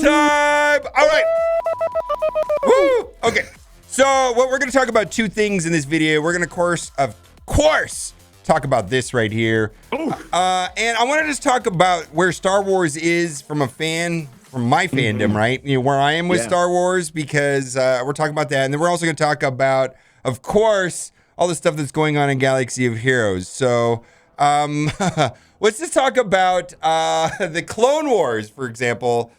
time. All right. Woo. Okay. So what we're going to talk about two things in this video. We're going to, of course, talk about this right here. And I want to just talk about where Star Wars is from my fandom, right? You know, where I am with Star Wars, because we're talking about that. And then we're also going to talk about, of course, all the stuff that's going on in Galaxy of Heroes. So let's just talk about the Clone Wars, for example.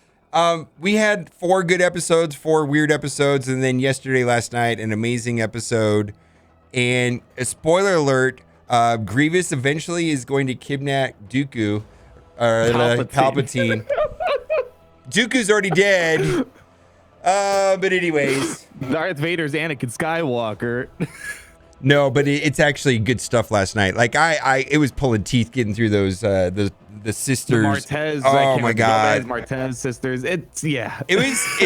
We had 4 good episodes, 4 weird episodes, and then last night, an amazing episode. And a spoiler alert, Grievous eventually is going to kidnap Dooku, Palpatine. Dooku's already dead. But anyways. Darth Vader's Anakin Skywalker. No, but it's actually good stuff last night. Like it was pulling teeth getting through those the sisters. The Martez. Oh my god, Martez sisters. It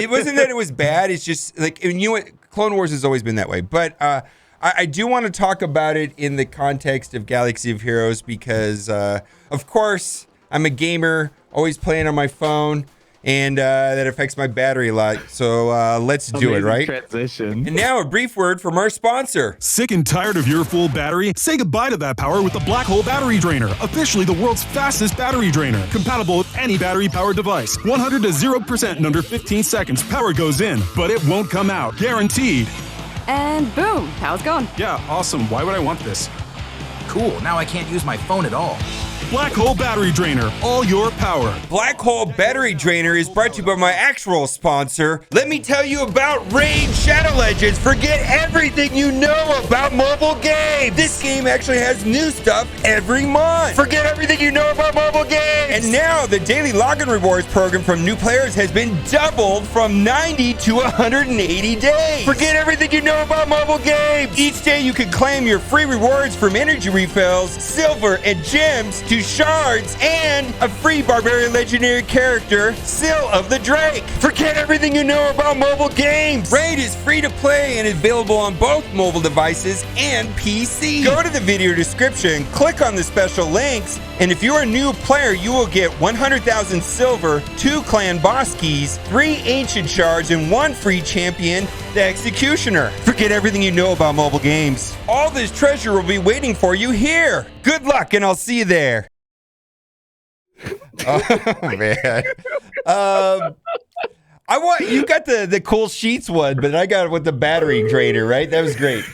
wasn't that it was bad. It's just like, and you know what, Clone Wars has always been that way. But I do want to talk about it in the context of Galaxy of Heroes because, of course, I'm a gamer, always playing on my phone. And that affects my battery a lot. So let's do it, right? Transition. And now a brief word from our sponsor. Sick and tired of your full battery? Say goodbye to that power with the Black Hole Battery Drainer. Officially the world's fastest battery drainer. Compatible with any battery-powered device. 100 to 0% in under 15 seconds. Power goes in, but it won't come out. Guaranteed. And boom, how's it going? Yeah, awesome. Why would I want this? Cool, now I can't use my phone at all. Black Hole Battery Drainer, all your power. Black Hole Battery Drainer is brought to you by my actual sponsor. Let me tell you about Raid Shadow Legends. Forget everything you know about mobile games. This game actually has new stuff every month. Forget everything you know about mobile games. And now the daily login rewards program from new players has been doubled from 90 to 180 days. Forget everything you know about mobile games. Each day you can claim your free rewards from energy refills, silver, and gems to shards, and a free Barbarian Legendary character, Seal of the Drake. Forget everything you know about mobile games. Raid is free to play and available on both mobile devices and PC. Go to the video description, click on the special links, and if you're a new player, you will get 100,000 silver, 2 clan boss keys, 3 ancient shards, and 1 free champion, the Executioner. Forget everything you know about mobile games. All this treasure will be waiting for you here. Good luck, and I'll see you there. Oh man. You got the cool sheets one, but I got it with the battery drainer, right? That was great.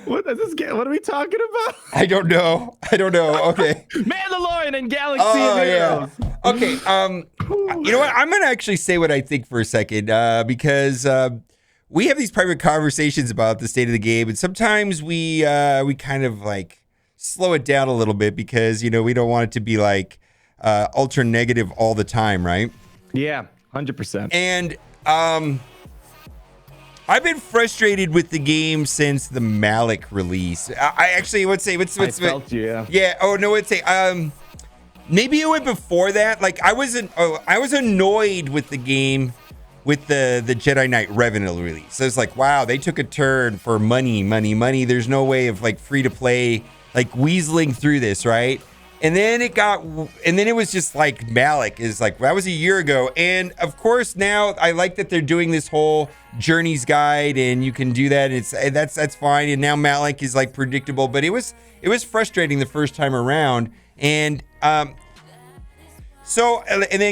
What are we talking about? I don't know. Okay. Mandalorian and Galaxy of Heroes. Yeah. Okay. You know what? I'm gonna actually say what I think for a second, because we have these private conversations about the state of the game, and sometimes we kind of like slow it down a little bit because, you know, we don't want it to be like ultra negative all the time, right? Yeah, 100%. And I've been frustrated with the game since the Malik release. I actually would say, I felt you, yeah. Yeah. Oh no, I'd say maybe it went before that. Like I was annoyed with the game with the Jedi Knight Revenant release. So it's like, wow, they took a turn for money. There's no way of like free to play, like weaseling through this, right? And then it was just like Malik is like, that was a year ago. And of course now I like that they're doing this whole journeys guide and you can do that. That's fine. And now Malik is like predictable, but it was frustrating the first time around. And then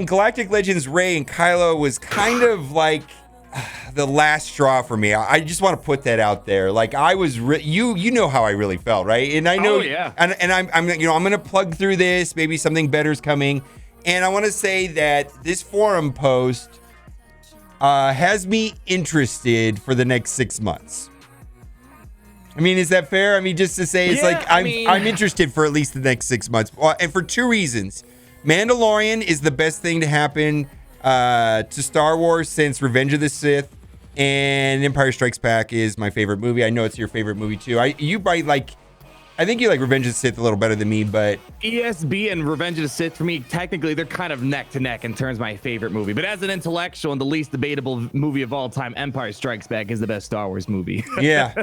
Galactic Legends Rey and Kylo was kind of like the last straw for me. I just want to put that out there. Like I was, you know how I really felt, right? And I know, and I'm going to plug through this. Maybe something better's coming. And I want to say that this forum post has me interested for the next 6 months. I mean, is that fair? I mean, just to say, it's I'm interested for at least the next 6 months, and for 2 reasons. Mandalorian is the best thing to happen to Star Wars since Revenge of the Sith, and Empire Strikes Back is my favorite movie. I know it's your favorite movie too. I think you like Revenge of the Sith a little better than me, but ESB and Revenge of the Sith, for me, technically, they're kind of neck to neck in terms of my favorite movie. But as an intellectual and the least debatable movie of all time, Empire Strikes Back is the best Star Wars movie. Yeah.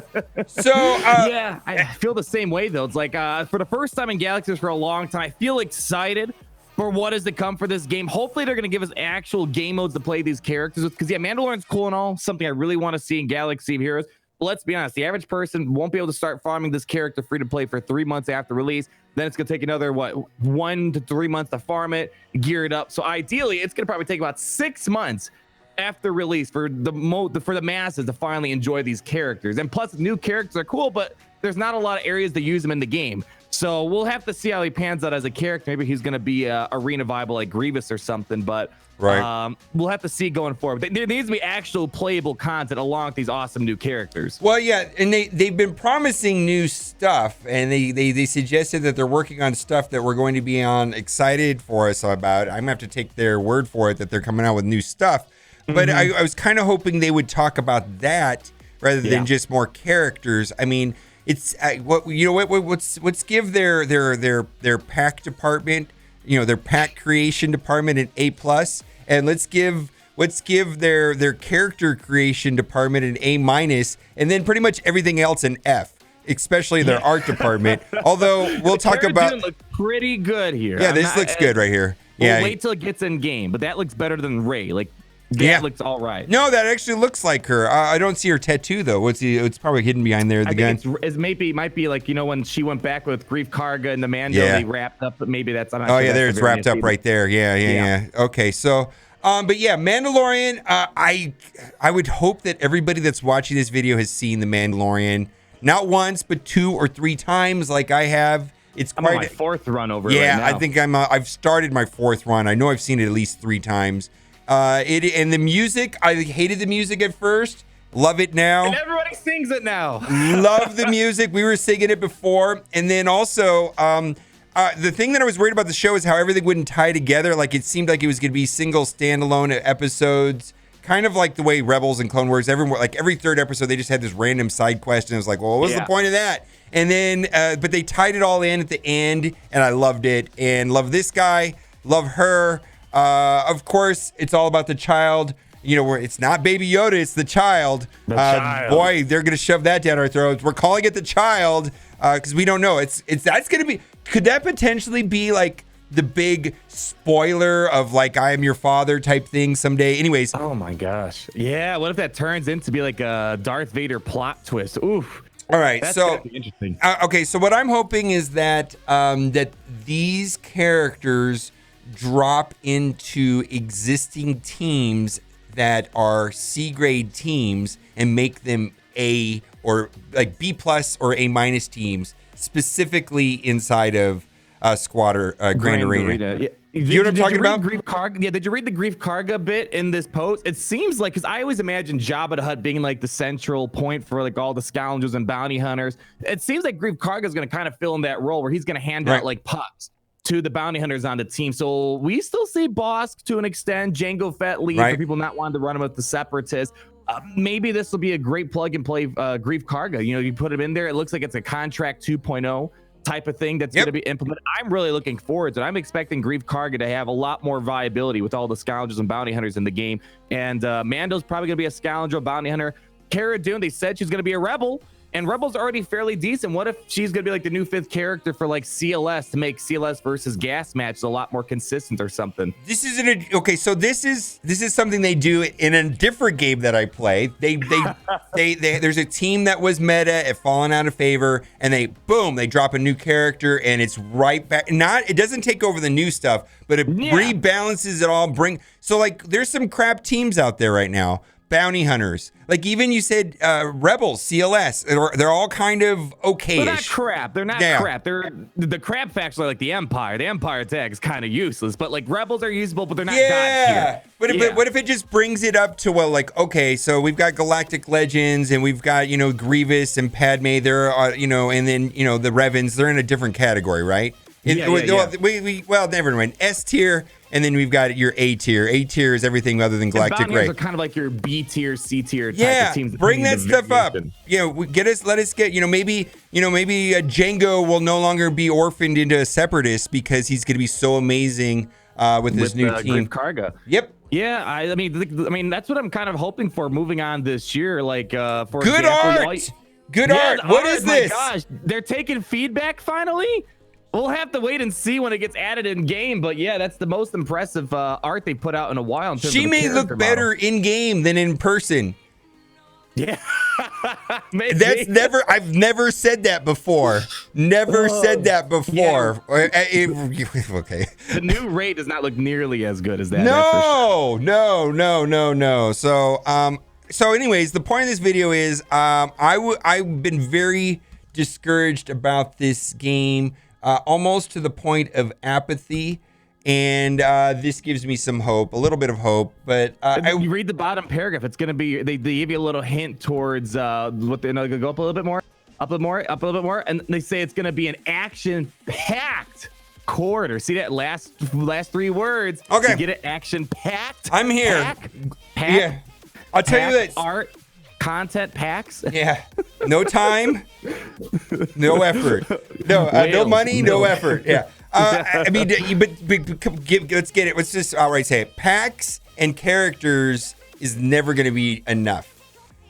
So I feel the same way though. It's like for the first time in Galaxies for a long time, I feel excited for what is to come for this game. Hopefully they're going to give us actual game modes to play these characters with, because yeah, Mandalorian's cool and all, something I really want to see in Galaxy of Heroes. But let's be honest, the average person won't be able to start farming this character free to play for 3 months after release. Then it's going to take another, 1 to 3 months to farm it, gear it up. So ideally, it's going to probably take about 6 months after release for the masses to finally enjoy these characters. And plus, new characters are cool, but there's not a lot of areas to use them in the game. So we'll have to see how he pans out as a character. Maybe he's going to be arena viable like Grievous or something, but we'll have to see going forward. There needs to be actual playable content along with these awesome new characters. Well, yeah, and they've been promising new stuff, and they suggested that they're working on stuff that we're going to be excited for us about. I'm going to have to take their word for it that they're coming out with new stuff. But I was kind of hoping they would talk about that rather than just more characters. I mean, it's let's give their pack department, their pack creation department an A+, and let's give their character creation department an A-, and then pretty much everything else an F, especially their art department. Although we'll talk about looks pretty good here. Yeah, this looks good right here. We'll wait till it gets in game, but that looks better than Rey. That looks all right. No, that actually looks like her. I don't see her tattoo though. It's probably hidden behind there. The gun. It might be like when she went back with Grief Karga and the Mando, they wrapped up. But maybe that's. There it's wrapped up right there. Yeah. Okay, so. But yeah, Mandalorian. I would hope that everybody that's watching this video has seen the Mandalorian not once but 2 or 3 times, like I have. I'm on my 4th run over. Yeah, right now. I think I've started my 4th run. I know I've seen it at least 3 times. And the music, I hated the music at first. Love it now. And everybody sings it now. Love the music. We were singing it before. And then also, the thing that I was worried about the show is how everything wouldn't tie together. Like, it seemed like it was going to be single standalone episodes, kind of like the way Rebels and Clone Wars, every 3rd episode, they just had this random side quest. And it was like, well, what was the point of that? And then, but they tied it all in at the end, and I loved it. And love this guy, love her. Of course, it's all about the child. Where it's not Baby Yoda, it's the child. Boy, they're gonna shove that down our throats. We're calling it the child because we don't know. That's gonna be. Could that potentially be like the big spoiler of like I Am Your Father type thing someday? Anyways. Oh my gosh. Yeah. What if that turns into be like a Darth Vader plot twist? Oof. All right, that's so interesting. Okay, so what I'm hoping is that that these characters drop into existing teams that are C-grade teams and make them A or like B+ or A- teams, specifically inside of Grand Arena. Yeah. You know what I'm talking about? Did you read the Grief Karga bit in this post? It seems like, because I always imagine Jabba the Hutt being like the central point for like all the scoundrels and bounty hunters. It seems like Grief Karga is going to kind of fill in that role where he's going to hand out like pups to the bounty hunters on the team. So we still see Bosk to an extent, Jango Fett lead for people not wanting to run him with the Separatists. Maybe this will be a great plug and play Grief Karga. You put him in there. It looks like it's a contract 2.0 type of thing that's going to be implemented. I'm really looking forward to it. I'm expecting Grief Karga to have a lot more viability with all the scoundrels and bounty hunters in the game. And Mando's probably going to be a scoundrel bounty hunter. Cara Dune, they said she's going to be a rebel. And Rebel's already fairly decent. What if she's going to be like the new 5th character for like CLS to make CLS versus gas matches a lot more consistent or something? This isn't okay. So this is something they do in a different game that I play. They there's a team that was meta, it fallen out of favor, and they drop a new character and it's right back. It doesn't take over the new stuff, but it rebalances it all. So like there's some crap teams out there right now. Bounty hunters, like even you said Rebels, CLS, they're all kind of okay-ish. They're not crap. They're not crap. They're the crap factions are like the Empire. The Empire tag is kind of useless, but like Rebels are usable, but they're not god tier. But what if it just brings it up to okay, so we've got Galactic Legends and we've got Grievous and Padme. They're and then the Revans. They're in a different category, right? Well, never mind. S tier. And then we've got your A tier. A tier is everything other than Galactic Ray. Are kind of like your B tier, C tier type of teams. Bring that stuff up. Let us get, maybe Django will no longer be orphaned into a separatist because he's going to be so amazing with this new team. Grief Karga. Yep. Yeah, I mean that's what I'm kind of hoping for moving on this year. Like for good example, art. Good art. What is this? My gosh, they're taking feedback finally. We'll have to wait and see when it gets added in game, but yeah, that's the most impressive art they put out in a while. In terms She of the may look character better model. in game than in person. Yeah, maybe. I've never said that before. Never said that before. Okay. The new Ray does not look nearly as good as that. That's for sure. No. So anyways, the point of this video is I've been very discouraged about this game, almost to the point of apathy. And this gives me some hope, a little bit of hope. But you read the bottom paragraph. It's going to be, they give you a little hint towards what they're going to go up a little bit more, up a little bit more. And they say it's going to be an action-packed quarter. See that last 3 words? Okay. You get it action-packed. I'm here. Pack, Yeah. I'll tell you this. Art, content packs. Yeah. No time, no effort. No money, no effort. Yeah. I mean, let's get it. Let's just outright say it. Packs and characters is never going to be enough.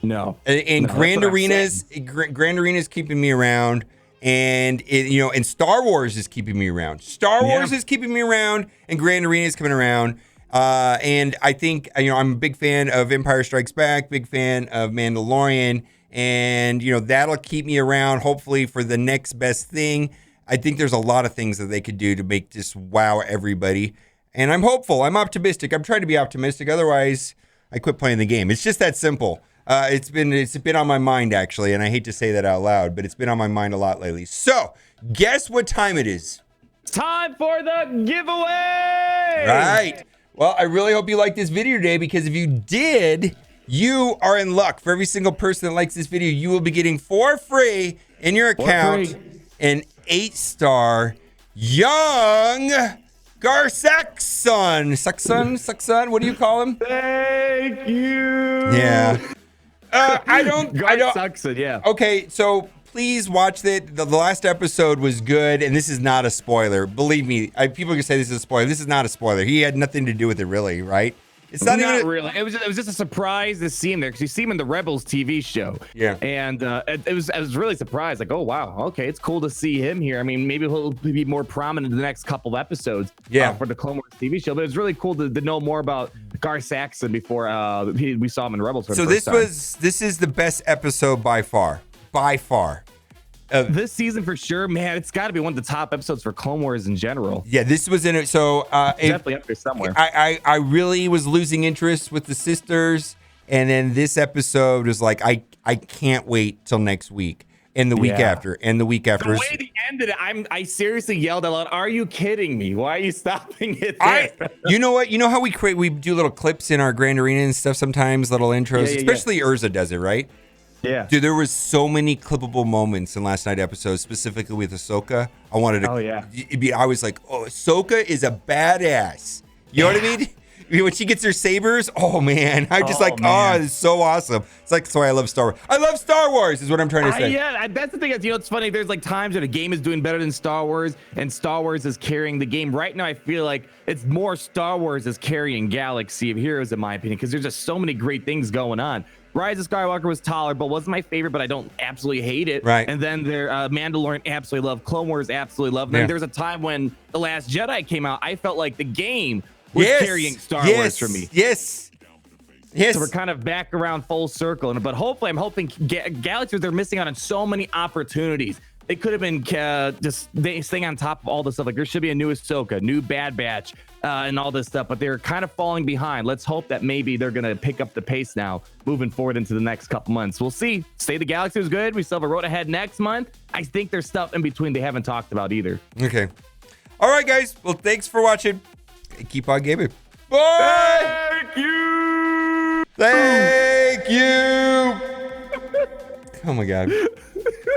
No. And No, Grand that's what I'm Arenas, Grand Arenas keeping me around, and and Star Wars is keeping me around. Star Wars is keeping me around, and Grand Arena is coming around. And I think I'm a big fan of Empire Strikes Back, big fan of Mandalorian, and that'll keep me around hopefully for the next best thing. I think there's a lot of things that they could do to make this wow everybody. And I'm hopeful. I'm optimistic. I'm trying to be optimistic. Otherwise, I quit playing the game. It's just that simple. It's been on my mind, actually. And I hate to say that out loud, but it's been on my mind a lot lately. So, guess what time it is? Time for the giveaway. Right. Well, I really hope you liked this video today, because if you did, you are in luck. For every single person that likes this video, you will be getting for free in your account an 8-star young Garsaxon. Saxon, what do you call him? Thank you. Yeah. I don't. Garsaxon, yeah. Okay, so please watch it. The last episode was good, and this is not a spoiler. Believe me, people can say this is a spoiler. This is not a spoiler. He had nothing to do with it, really, right? It's not even really. It was just a surprise to see him there, because you see him in the Rebels TV show. Yeah. And I was really surprised. Like, oh wow, okay, it's cool to see him here. I mean, maybe he'll be more prominent in the next couple episodes. Yeah. For the Clone Wars TV show, but it's really cool to know more about Gar Saxon before we saw him in Rebels. For the first time. This is the best episode by far. By far. This season for sure, man. It's got to be one of the top episodes for Clone Wars in general. Yeah, this was in it. So definitely up there somewhere. I really was losing interest with the sisters, and then this episode was like, I can't wait till next week and the week after and the week after. The way they ended it, I seriously yelled out loud, "Are you kidding me? Why are you stopping it there?" You know what? You know how we do little clips in our Grand Arena and stuff sometimes, little intros, especially Urza does it, right? Yeah. Dude, there was so many clippable moments in last night's episode, specifically with Ahsoka. I wanted to. Oh, yeah. I was like, oh, Ahsoka is a badass. You know what I mean? When she gets her sabers, oh man, I'm just it's so awesome. It's like, that's why I love Star Wars. I love Star Wars, is what I'm trying to say. Yeah, that's the thing. It's funny. There's like times when a game is doing better than Star Wars, and Star Wars is carrying the game. Right now, I feel like it's more Star Wars is carrying Galaxy of Heroes, in my opinion, because there's just so many great things going on. Rise of Skywalker was tolerable, wasn't my favorite, but I don't absolutely hate it. Right. And then there, Mandalorian, absolutely love. Clone Wars, absolutely love. Then there was a time when The Last Jedi came out. I felt like the game was carrying Star Wars for me. Yes. So we're kind of back around full circle. But hopefully, I'm hoping Galaxy, they're missing out on so many opportunities. They could have been just staying on top of all this stuff. Like, there should be a new Ahsoka, new Bad Batch, and all this stuff. But they're kind of falling behind. Let's hope that maybe they're going to pick up the pace now, moving forward into the next couple months. We'll see. State of the Galaxy was good. We still have a road ahead next month. I think there's stuff in between they haven't talked about either. Okay. All right, guys. Well, thanks for watching. Keep on gaming. Bye. Thank you. Thank you. Oh, my God.